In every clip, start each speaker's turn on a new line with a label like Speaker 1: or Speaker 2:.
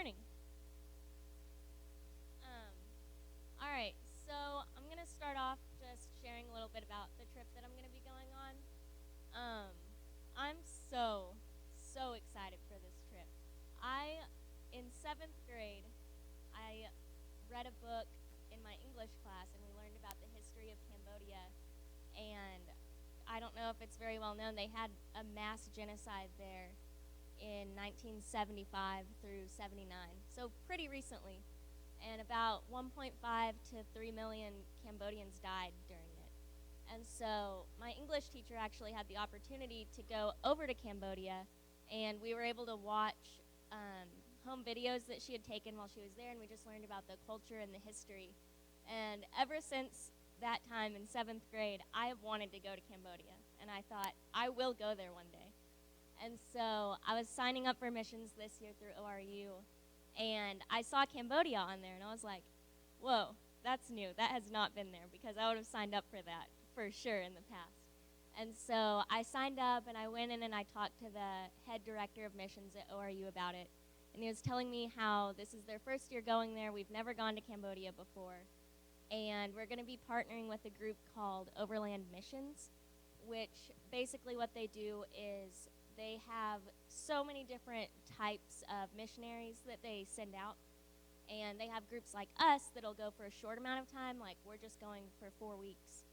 Speaker 1: morning. All right, so I'm going to start off just sharing a little bit about the trip that I'm going to be going on. I'm so excited for this trip. In seventh grade, I read a book in my English class, and we learned about the history of Cambodia. And I don't know if it's very well known, they had a mass genocide there in 1975 through 79, so pretty recently. And about 1.5 to 3 million Cambodians died during it. And so my English teacher actually had the opportunity to go over to Cambodia, and we were able to watch home videos that she had taken while she was there, and we just learned about the culture and the history. And ever since that time in seventh grade, I have wanted to go to Cambodia, and I thought, I will go there one day. And so I was signing up for missions this year through ORU, and I saw Cambodia on there, and I was like, whoa, that's new. That has not been there, because I would have signed up for that for sure in the past. And so I signed up, and I went in and I talked to the head director of missions at ORU about it. And he was telling me how this is their first year going there. We've never gone to Cambodia before. And we're going to be partnering with a group called Overland Missions, which basically what they do is they have so many different types of missionaries that they send out. And they have groups like us that'll go for a short amount of time, like we're just going for 4 weeks.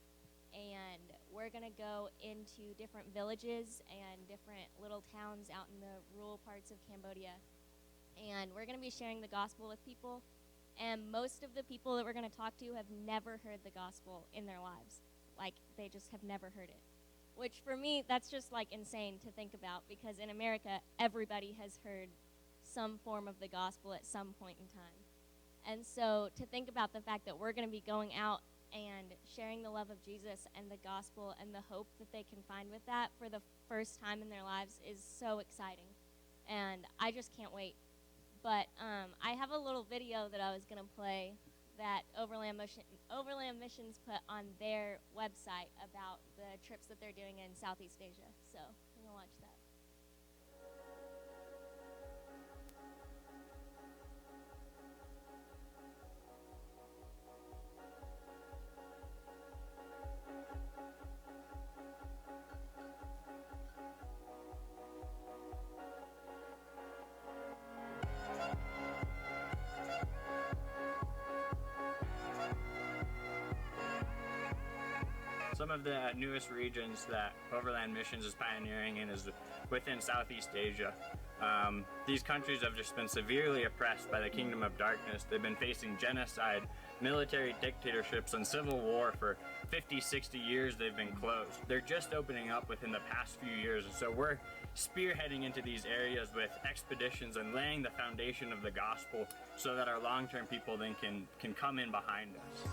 Speaker 1: And we're going to go into different villages and different little towns out in the rural parts of Cambodia. And we're going to be sharing the gospel with people. And most of the people that we're going to talk to have never heard the gospel in their lives. Like, they just have never heard it. Which, for me, that's just, like, insane to think about, because in America, everybody has heard some form of the gospel at some point in time. And so to think about the fact that we're going to be going out and sharing the love of Jesus and the gospel and the hope that they can find with that for the first time in their lives is so exciting. And I just can't wait. But I have a little video that I was going to play that Overland Missions put on their website about the trips that they're doing in Southeast Asia. So I'm going to watch that.
Speaker 2: Some of the newest regions that Overland Missions is pioneering in is within Southeast Asia. These countries have just been severely oppressed by the Kingdom of Darkness. They've been facing genocide, military dictatorships, and civil war for 50, 60 years. They've been closed. They're just opening up within the past few years, and so we're spearheading into these areas with expeditions and laying the foundation of the gospel so that our long-term people then can come in behind us.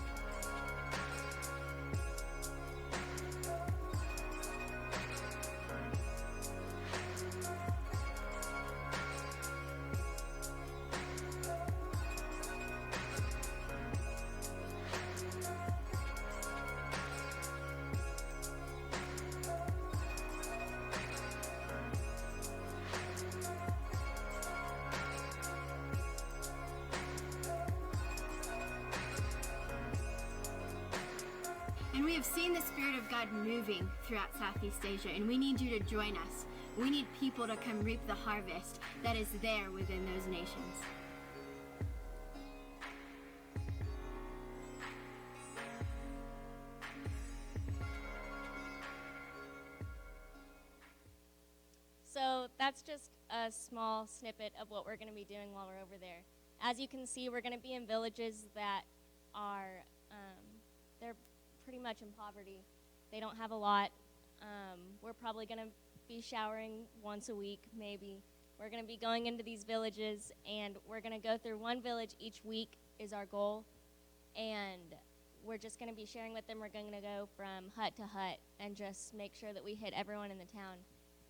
Speaker 3: And we have seen the Spirit of God moving throughout Southeast Asia, and we need you to join us. We need people to come reap the harvest that is there within those nations.
Speaker 1: So that's just a small snippet of what we're going to be doing while we're over there. As you can see, we're going to be in villages that are, they're pretty much in poverty. They don't have a lot. We're probably going to be showering once a week, maybe. We're going to be going into these villages, and we're going to go through one village each week is our goal. And we're just going to be sharing with them. We're going to go from hut to hut and just make sure that we hit everyone in the town.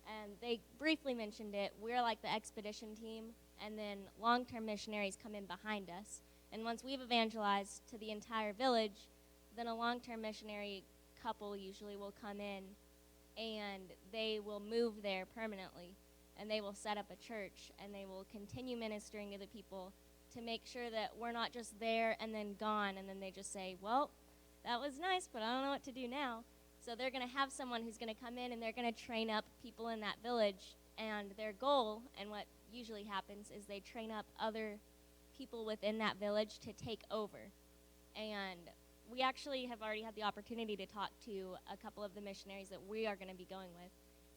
Speaker 1: And they briefly mentioned it. We're like the expedition team, and then long-term missionaries come in behind us. And once we've evangelized to the entire village, then a long-term missionary couple usually will come in, and they will move there permanently. and they will set up a church, and they will continue ministering to the people to make sure that we're not just there and then gone, and then they just say, well, that was nice, but I don't know what to do now. So they're going to have someone who's going to come in, and they're going to train up people in that village, and their goal, and what usually happens, is they train up other people within that village to take over. And we actually have already had the opportunity to talk to a couple of the missionaries that we are going to be going with.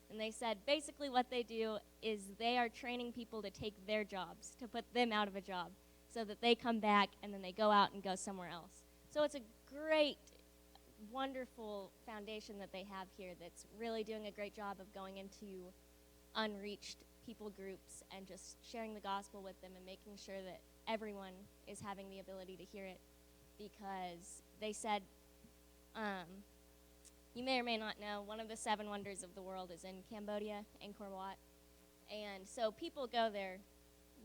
Speaker 1: And they said basically what they do is they are training people to take their jobs, to put them out of a job, so that they come back and then they go out and go somewhere else. So it's a great, wonderful foundation that they have here that's really doing a great job of going into unreached people groups and just sharing the gospel with them and making sure that everyone is having the ability to hear it. Because they said, you may or may not know, one of the 7 wonders of the world is in Cambodia, Angkor Wat. And so people go there,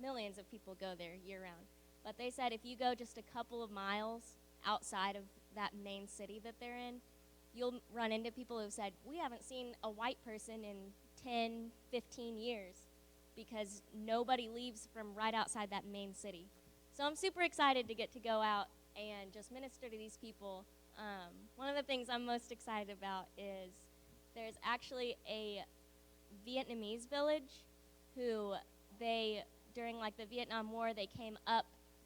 Speaker 1: millions of people go there year-round. But they said if you go just a couple of miles outside of that main city that they're in, you'll run into people who've said, we haven't seen a white person in 10, 15 years because nobody leaves from right outside that main city. So I'm super excited to get to go out and just minister to these people. One of the things I'm most excited about is there's actually a Vietnamese village who during like the Vietnam War, they came up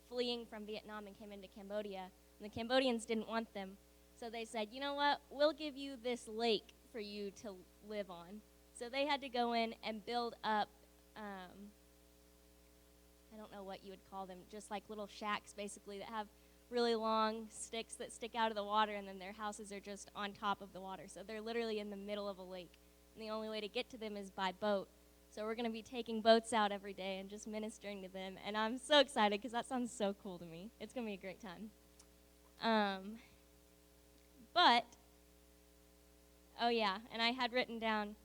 Speaker 1: fleeing from Vietnam and came into Cambodia. And the Cambodians didn't want them. So they said, you know what, we'll give you this lake for you to live on. So they had to go in and build up, I don't know what you would call them, just like little shacks basically that have really long sticks that stick out of the water, and then their houses are just on top of the water. So they're literally in the middle of a lake. And the only way to get to them is by boat. So we're going to be taking boats out every day and just ministering to them. And I'm so excited because that sounds so cool to me. It's going to be a great time. Oh yeah, and I had written down,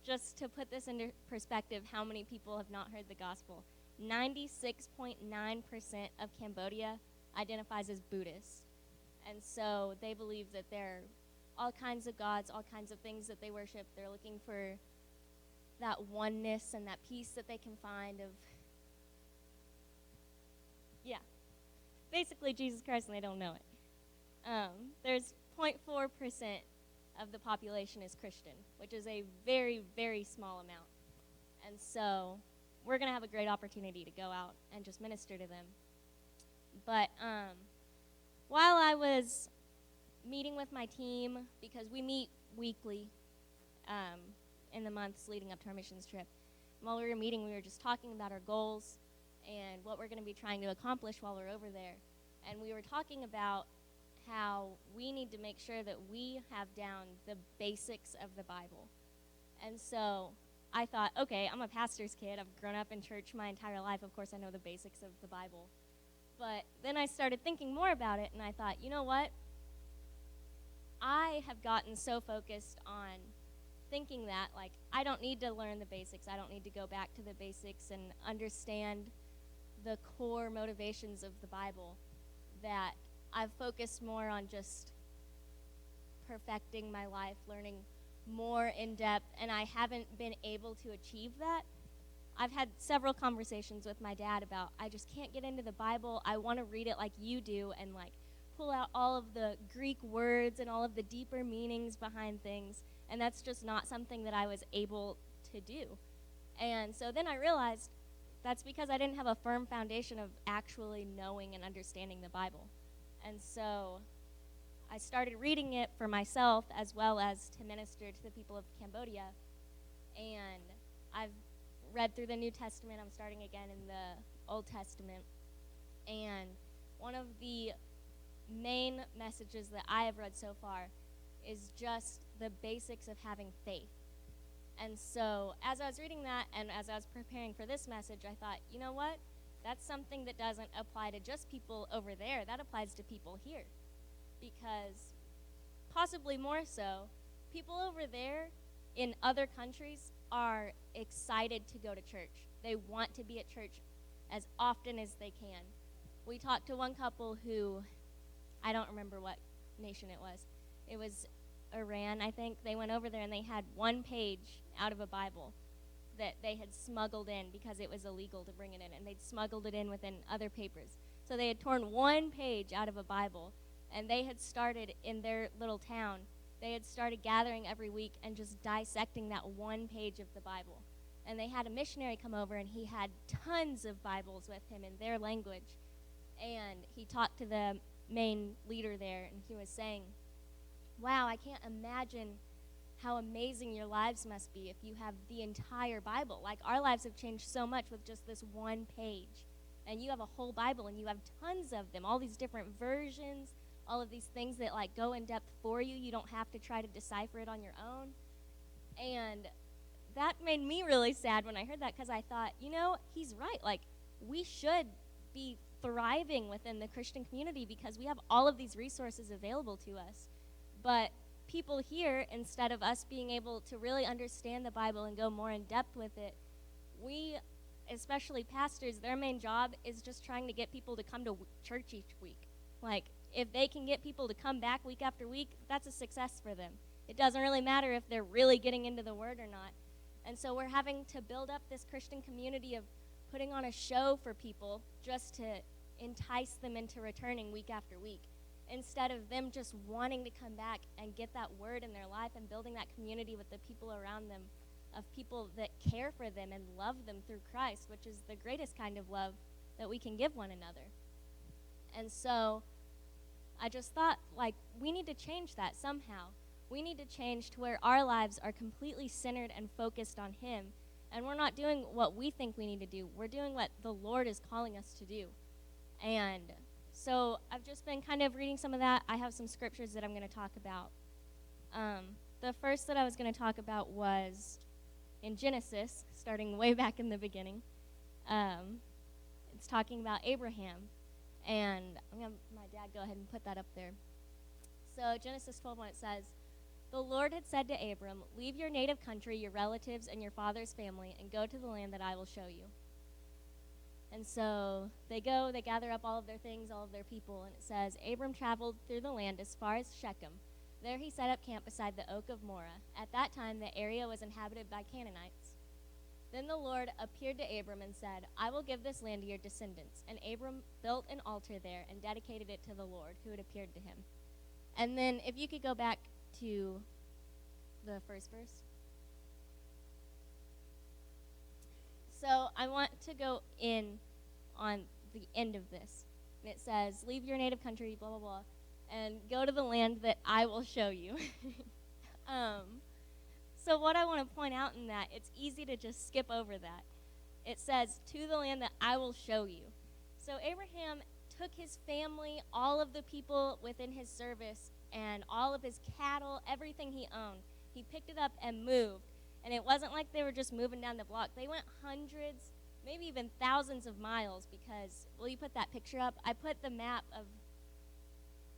Speaker 1: just to put this into perspective, how many people have not heard the gospel. 96.9% of Cambodia identifies as Buddhist. And so they believe that there are all kinds of gods, all kinds of things that they worship. They're looking for that oneness and that peace that they can find of, basically Jesus Christ, and they don't know it. There's 0.4% of the population is Christian, which is a very, very small amount. And so we're going to have a great opportunity to go out and just minister to them. But while I was meeting with my team, because we meet weekly in the months leading up to our missions trip, while we were meeting, we were just talking about our goals and what we're going to be trying to accomplish while we're over there. And we were talking about how we need to make sure that we have down the basics of the Bible. And so I thought, okay, I'm a pastor's kid. I've grown up in church my entire life. Of course, I know the basics of the Bible. But then I started thinking more about it, and I thought, you know what? I have gotten so focused on thinking that, like, I don't need to learn the basics. I don't need to go back to the basics and understand the core motivations of the Bible, that I've focused more on just perfecting my life, learning more in depth, and I haven't been able to achieve that. I've had several conversations with my dad about, I just can't get into the Bible. I want to read it like you do and like pull out all of the Greek words and all of the deeper meanings behind things, and that's just not something that I was able to do. And so then I realized that's because I didn't have a firm foundation of actually knowing and understanding the Bible. And so I started reading it for myself as well as to minister to the people of Cambodia. And I've read through the New Testament. I'm starting again in the Old Testament. And one of the main messages that I have read so far is just the basics of having faith. And so as I was reading that and as I was preparing for this message, I thought, you know what? That's something that doesn't apply to just people over there. That applies to people here. Because possibly more so, people over there in other countries are excited to go to church. They want to be at church as often as they can. We talked to one couple who, I don't remember what nation it was. It was Iran, I think. They went over there and they had one page out of a Bible. that they had smuggled in because it was illegal to bring it in, and they'd smuggled it in within other papers. So they had torn one page out of a Bible, and they had started in their little town. They had started gathering every week and just dissecting that one page of the Bible. And they had a missionary come over, and he had tons of Bibles with him in their language. And he talked to the main leader there, and he was saying, wow, I can't imagine how amazing your lives must be if you have the entire Bible. Like, our lives have changed so much with just this one page. And you have a whole Bible, and you have tons of them, all these different versions, all of these things that, like, go in depth for you. You don't have to try to decipher it on your own. And that made me really sad when I heard that, because I thought, you know, he's right. Like, we should be thriving within the Christian community because we have all of these resources available to us. But people here, instead of us being able to really understand the Bible and go more in depth with it, we, especially pastors, their main job is just trying to get people to come to church each week. Like, if they can get people to come back week after week, that's a success for them. It doesn't really matter if they're really getting into the Word or not. And so we're having to build up this Christian community of putting on a show for people just to entice them into returning week after week, instead of them just wanting to come back and get that Word in their life and building that community with the people around them, of people that care for them and love them through Christ, which is the greatest kind of love that we can give one another. And so I just thought, like, we need to change that somehow. We need to change to where our lives are completely centered and focused on Him, and we're not doing what we think we need to do. We're doing what the Lord is calling us to do. And so I've just been kind of reading some of that. I have some scriptures that I'm going to talk about. The first that I was going to talk about was in Genesis, starting way back in the beginning. It's talking about Abraham. And I'm going to have my dad go ahead and put that up there. So Genesis 12:1, it says, "The Lord had said to Abram, 'Leave your native country, your relatives, and your father's family, and go to the land that I will show you.'" And so they go, they gather up all of their things, all of their people, and it says, "Abram traveled through the land as far as Shechem. There he set up camp beside the oak of Moreh. At that time, the area was inhabited by Canaanites. Then the Lord appeared to Abram and said, 'I will give this land to your descendants.' And Abram built an altar there and dedicated it to the Lord who had appeared to him." And then if you could go back to the first verse. So I want to go in on the end of this. And it says, "Leave your native country, blah, blah, blah, and go to the land that I will show you." So what I want to point out in that, it's easy to just skip over that. It says, "To the land that I will show you." So Abraham took his family, all of the people within his service, and all of his cattle, everything he owned. He picked it up and moved. And it wasn't like they were just moving down the block. They went hundreds, maybe even thousands of miles because, will you put that picture up? I put the map of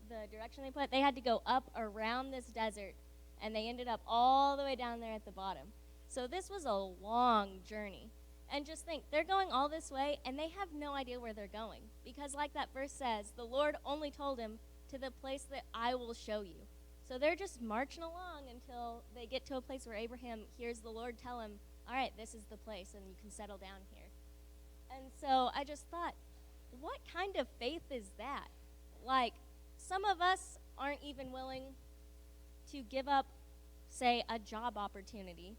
Speaker 1: the direction they put. They had to go up around this desert, and they ended up all the way down there at the bottom. So this was a long journey. And just think, they're going all this way, and they have no idea where they're going. Because like that verse says, the Lord only told him, "To the place that I will show you." So they're just marching along until they get to a place where Abraham hears the Lord tell him, "All right, this is the place, and you can settle down here." And so I just thought, what kind of faith is that? Like, some of us aren't even willing to give up, say, a job opportunity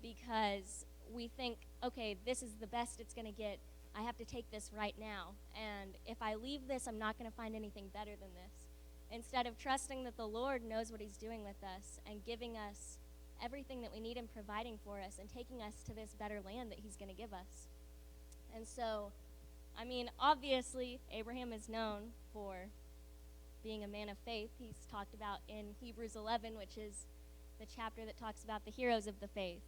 Speaker 1: because we think, okay, this is the best it's going to get. I have to take this right now. And if I leave this, I'm not going to find anything better than this. Instead of trusting that the Lord knows what He's doing with us and giving us everything that we need and providing for us and taking us to this better land that He's going to give us. And so, I mean, obviously, Abraham is known for being a man of faith. He's talked about in Hebrews 11, which is the chapter that talks about the heroes of the faith.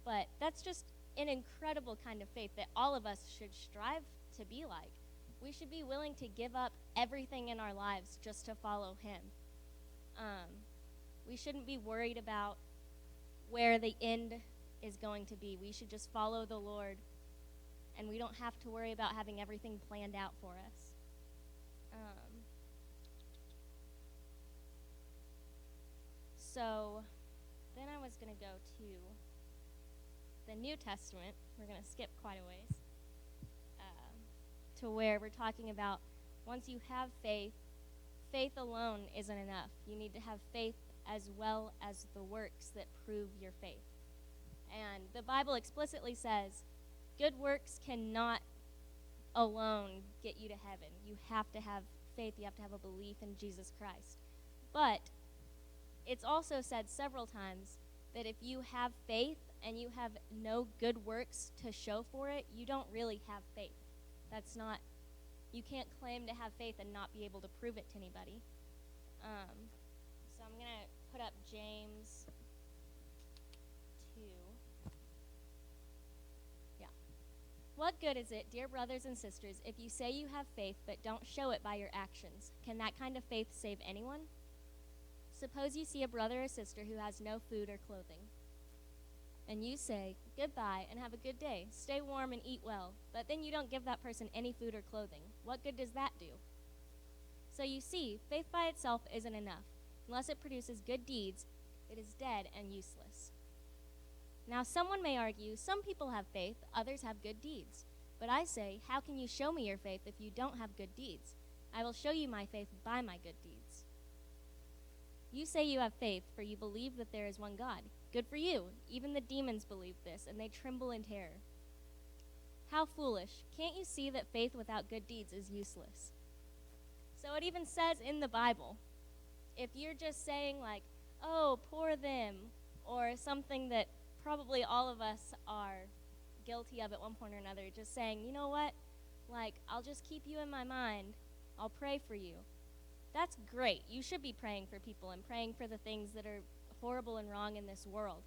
Speaker 1: But that's just an incredible kind of faith that all of us should strive to be like. We should be willing to give up everything in our lives just to follow Him. We shouldn't be worried about where the end is going to be. We should just follow the Lord, and we don't have to worry about having everything planned out for us. So then I was going to go to the New Testament. We're going to skip quite a ways to where we're talking about once you have faith, faith alone isn't enough. You need to have faith as well as the works that prove your faith. And the Bible explicitly says good works cannot alone get you to heaven. You have to have faith. You have to have a belief in Jesus Christ. But it's also said several times that if you have faith and you have no good works to show for it, you don't really have faith. That's not, you can't claim to have faith and not be able to prove it to anybody. So I'm going to put up James 2. Yeah. What good is it, dear brothers and sisters, if you say you have faith but don't show it by your actions? Can that kind of faith save anyone? Suppose you see a brother or sister who has no food or clothing, and you say, goodbye and have a good day. Stay warm and eat well. But then you don't give that person any food or clothing. What good does that do? So you see, faith by itself isn't enough. Unless it produces good deeds, it is dead and useless. Now someone may argue, some people have faith, others have good deeds. But I say, how can you show me your faith if you don't have good deeds? I will show you my faith by my good deeds. You say you have faith, for you believe that there is one God. Good for you. Even the demons believe this, and they tremble in terror. How foolish. Can't you see that faith without good deeds is useless? So it even says in the Bible, if you're just saying like, oh, poor them, or something that probably all of us are guilty of at one point or another, just saying, you know what, like, I'll just keep you in my mind. I'll pray for you. That's great. You should be praying for people and praying for the things that are horrible and wrong in this world.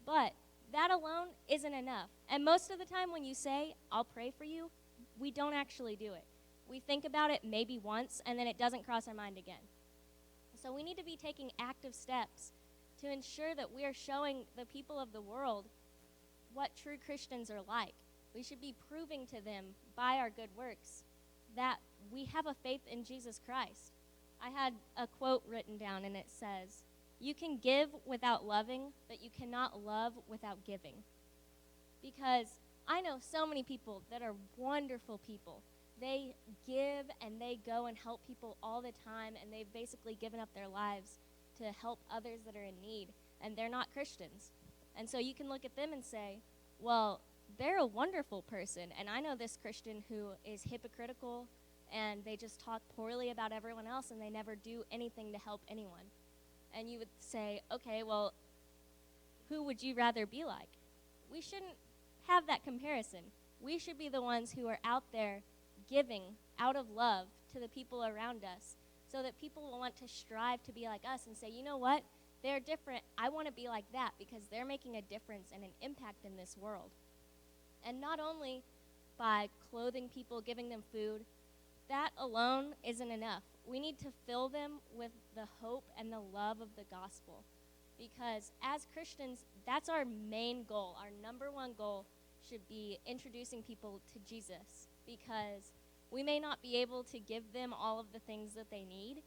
Speaker 1: But that alone isn't enough. And most of the time when you say, I'll pray for you, we don't actually do it. We think about it maybe once, and then it doesn't cross our mind again. So we need to be taking active steps to ensure that we are showing the people of the world what true Christians are like. We should be proving to them by our good works that we have a faith in Jesus Christ. I had a quote written down, and it says, you can give without loving, but you cannot love without giving. Because I know so many people that are wonderful people. They give and they go and help people all the time, and they've basically given up their lives to help others that are in need, and they're not Christians. And so you can look at them and say, well, they're a wonderful person, and I know this Christian who is hypocritical, and they just talk poorly about everyone else, and they never do anything to help anyone. And you would say, okay, well, who would you rather be like? We shouldn't have that comparison. We should be the ones who are out there giving out of love to the people around us so that people will want to strive to be like us and say, you know what? They're different. I want to be like that because they're making a difference and an impact in this world. And not only by clothing people, giving them food, that alone isn't enough. We need to fill them with the hope and the love of the gospel. Because as Christians, that's our main goal. Our number one goal should be introducing people to Jesus. Because we may not be able to give them all of the things that they need,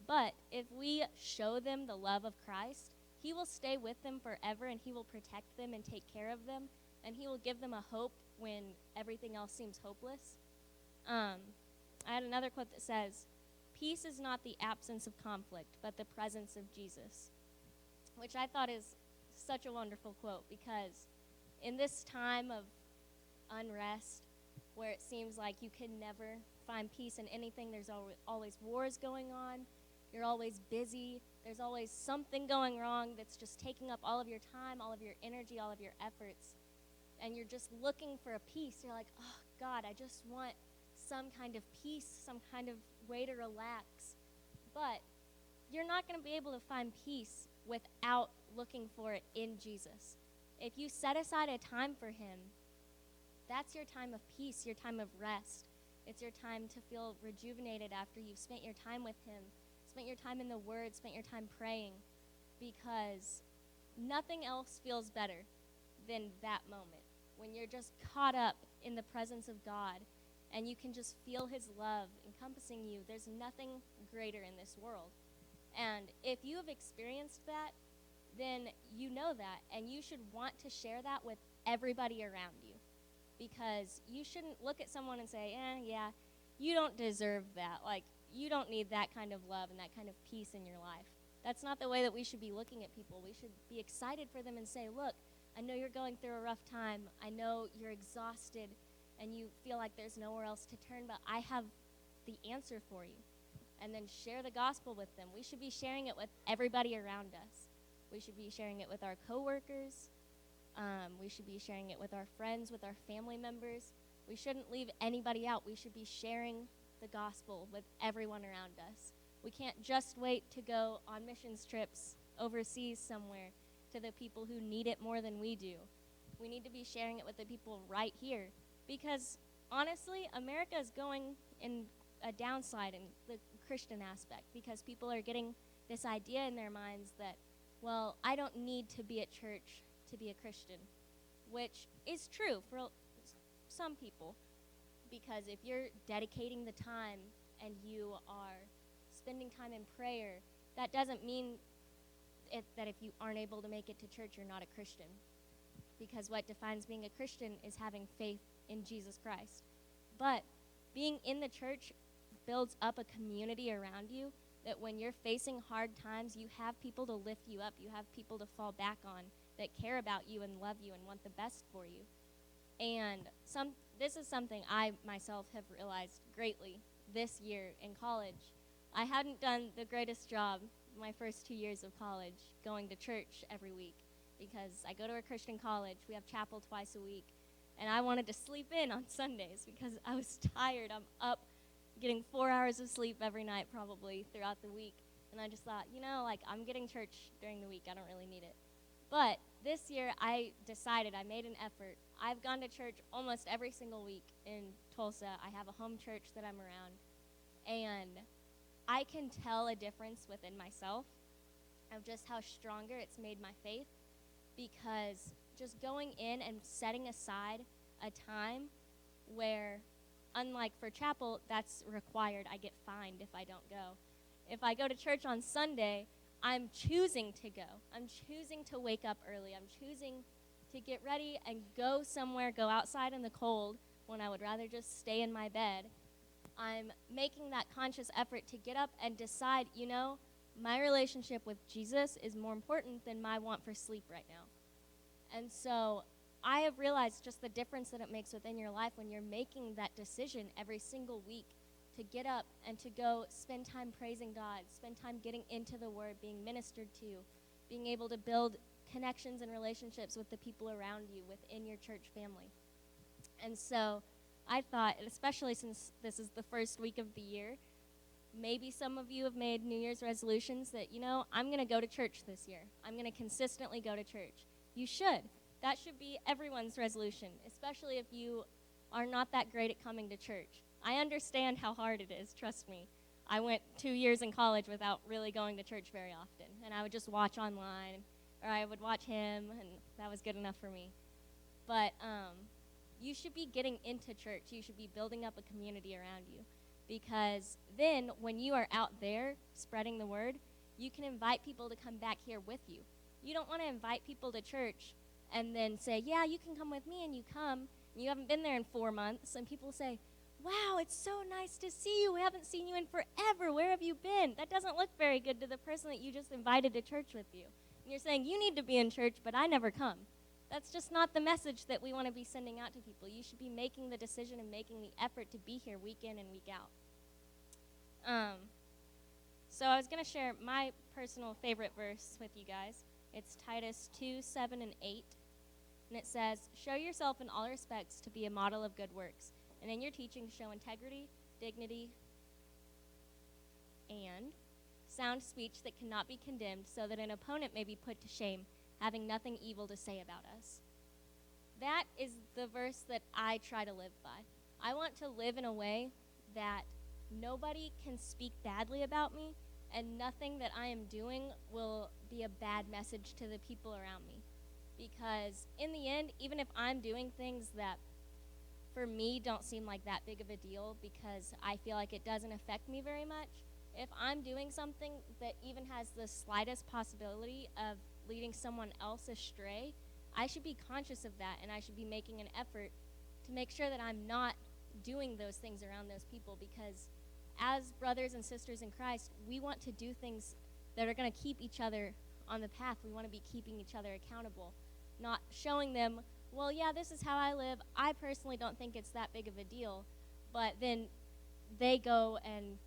Speaker 1: but if we show them the love of Christ, he will stay with them forever, and he will protect them and take care of them, and he will give them a hope when everything else seems hopeless. I had another quote that says, peace is not the absence of conflict, but the presence of Jesus, which I thought is such a wonderful quote, because in this time of unrest, where it seems like you can never find peace in anything, there's always wars going on, you're always busy, there's always something going wrong that's just taking up all of your time, all of your energy, all of your efforts, and you're just looking for a peace. You're like, oh, God, I just want some kind of peace, some kind of way to relax. But you're not going to be able to find peace without looking for it in Jesus. If you set aside a time for him, that's your time of peace, your time of rest. It's your time to feel rejuvenated after you've spent your time with him, spent your time in the Word, spent your time praying, because nothing else feels better than that moment when you're just caught up in the presence of God and you can just feel his love encompassing you. There's nothing greater in this world. And if you have experienced that, then you know that, and you should want to share that with everybody around you. Because you shouldn't look at someone and say, yeah, you don't deserve that. Like, you don't need that kind of love and that kind of peace in your life. That's not the way that we should be looking at people. We should be excited for them and say, look, I know you're going through a rough time. I know you're exhausted and you feel like there's nowhere else to turn, but I have the answer for you. And then share the gospel with them. We should be sharing it with everybody around us. We should be sharing it with our coworkers. We should be sharing it with our friends, with our family members. We shouldn't leave anybody out. We should be sharing the gospel with everyone around us. We can't just wait to go on missions trips overseas somewhere to the people who need it more than we do. We need to be sharing it with the people right here. Because, honestly, America is going in a downslide in the Christian aspect because people are getting this idea in their minds that, well, I don't need to be at church to be a Christian, which is true for some people, because if you're dedicating the time and you are spending time in prayer, that doesn't mean that if you aren't able to make it to church, you're not a Christian, because what defines being a Christian is having faith in Jesus Christ. But being in the church builds up a community around you that when you're facing hard times, you have people to lift you up, you have people to fall back on that care about you and love you and want the best for you. And this is something I myself have realized greatly this year in college. I hadn't done the greatest job my first 2 years of college going to church every week because I go to a Christian college. We have chapel twice a week. And I wanted to sleep in on Sundays because I was tired. I'm up getting 4 hours of sleep every night probably throughout the week. And I just thought, I'm getting church during the week. I don't really need it. But this year I decided, I made an effort. I've gone to church almost every single week in Tulsa. I have a home church that I'm around. And I can tell a difference within myself of just how stronger it's made my faith, because just going in and setting aside a time where, unlike for chapel, that's required. I get fined if I don't go. If I go to church on Sunday, I'm choosing to go. I'm choosing to wake up early. I'm choosing to get ready and go somewhere, go outside in the cold when I would rather just stay in my bed. I'm making that conscious effort to get up and decide, my relationship with Jesus is more important than my want for sleep right now. And so I have realized just the difference that it makes within your life when you're making that decision every single week to get up and to go spend time praising God, spend time getting into the Word, being ministered to, being able to build connections and relationships with the people around you within your church family. And so I thought, especially since this is the first week of the year, maybe some of you have made New Year's resolutions that, I'm going to go to church this year. I'm going to consistently go to church. You should. That should be everyone's resolution, especially if you are not that great at coming to church. I understand how hard it is, trust me. I went 2 years in college without really going to church very often, and I would just watch online, or I would watch him, and that was good enough for me. But you should be getting into church. You should be building up a community around you, because then when you are out there spreading the word, you can invite people to come back here with you. You don't want to invite people to church and then say, yeah, you can come with me, and you come, and you haven't been there in 4 months, and people say, wow, it's so nice to see you. We haven't seen you in forever. Where have you been? That doesn't look very good to the person that you just invited to church with you. And you're saying, you need to be in church, but I never come. That's just not the message that we want to be sending out to people. You should be making the decision and making the effort to be here week in and week out. So I was going to share my personal favorite verse with you guys. It's Titus 2, 7, and 8. And it says, show yourself in all respects to be a model of good works, and in your teaching show integrity, dignity, and sound speech that cannot be condemned, so that an opponent may be put to shame, having nothing evil to say about us. That is the verse that I try to live by. I want to live in a way that nobody can speak badly about me, and nothing that I am doing will be a bad message to the people around me. Because in the end, even if I'm doing things that for me don't seem like that big of a deal because I feel like it doesn't affect me very much, if I'm doing something that even has the slightest possibility of leading someone else astray, I should be conscious of that, and I should be making an effort to make sure that I'm not doing those things around those people, because as brothers and sisters in Christ, we want to do things that are going to keep each other on the path. We want to be keeping each other accountable, not showing them, well, yeah, this is how I live. I personally don't think it's that big of a deal, but then they go and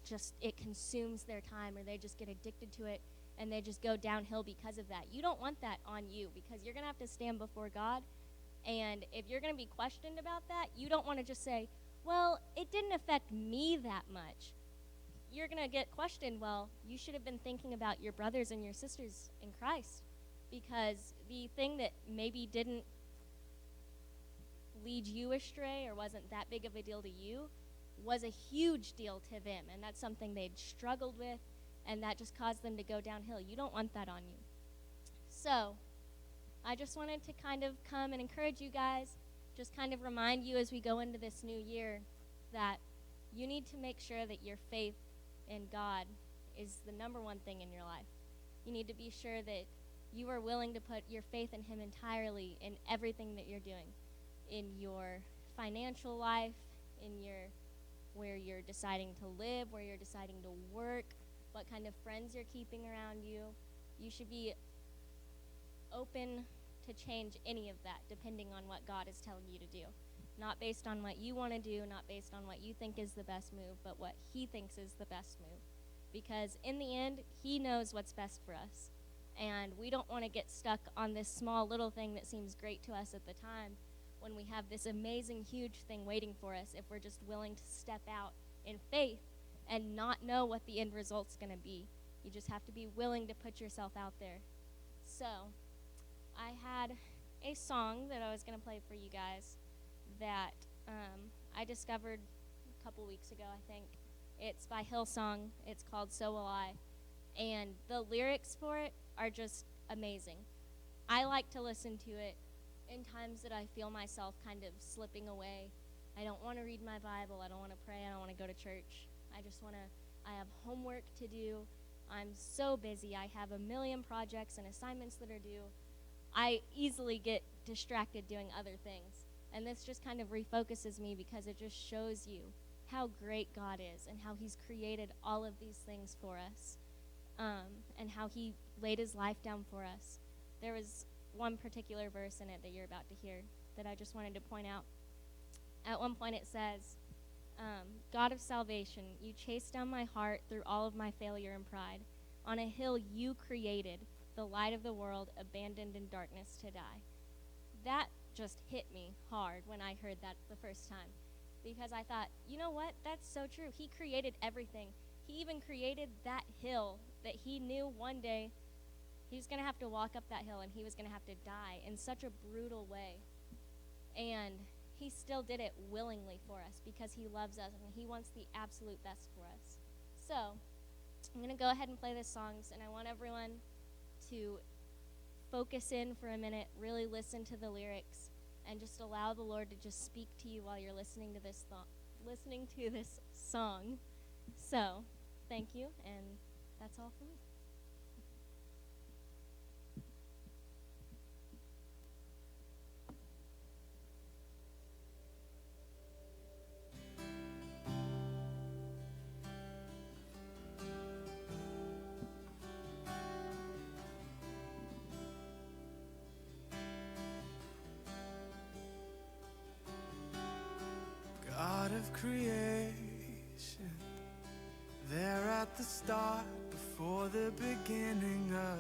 Speaker 1: just, it consumes their time, or they just get addicted to it, and they just go downhill because of that. You don't want that on you, because you're going to have to stand before God, and if you're going to be questioned about that, you don't want to just say, well, it didn't affect me that much. You're going to get questioned. Well, you should have been thinking about your brothers and your sisters in Christ, because the thing that maybe didn't lead you astray or wasn't that big of a deal to you was a huge deal to them, and that's something they'd struggled with, and that just caused them to go downhill. You don't want that on you. So I just wanted to kind of come and encourage you guys, just kind of remind you as we go into this new year that you need to make sure that your faith in God is the number one thing in your life. You need to be sure that you are willing to put your faith in Him entirely in everything that you're doing, in your financial life, in your where you're deciding to live, where you're deciding to work, what kind of friends you're keeping around you. You should be open to change any of that depending on what God is telling you to do. Not based on what you want to do, not based on what you think is the best move, but what He thinks is the best move. Because in the end, He knows what's best for us. And we don't want to get stuck on this small little thing that seems great to us at the time, when we have this amazing, huge thing waiting for us, if we're just willing to step out in faith and not know what the end result's going to be. You just have to be willing to put yourself out there. So I had a song that I was going to play for you guys that I discovered a couple weeks ago, I think. It's by Hillsong. It's called So Will I. And the lyrics for it are just amazing. I like to listen to it in times that I feel myself kind of slipping away. I don't want to read my Bible. I don't want to pray. I don't want to go to church. I have homework to do. I'm so busy. I have a million projects and assignments that are due. I easily get distracted doing other things. And this just kind of refocuses me, because it just shows you how great God is and how He's created all of these things for us, and how He laid His life down for us. There was one particular verse in it that you're about to hear that I just wanted to point out. At one point it says, God of salvation, you chased down my heart through all of my failure and pride. On a hill you created, the light of the world, abandoned in darkness to die. That just hit me hard when I heard that the first time, because I thought, you know what, that's so true. He created everything. He even created that hill that He knew one day He was going to have to walk up that hill, and He was going to have to die in such a brutal way. And He still did it willingly for us, because He loves us and He wants the absolute best for us. So I'm going to go ahead and play the songs, and I want everyone to focus in for a minute, really listen to the lyrics, and just allow the Lord to just speak to you while you're listening to this song. So thank you, and that's all for me.
Speaker 4: God of creation, there at the start, before the beginning of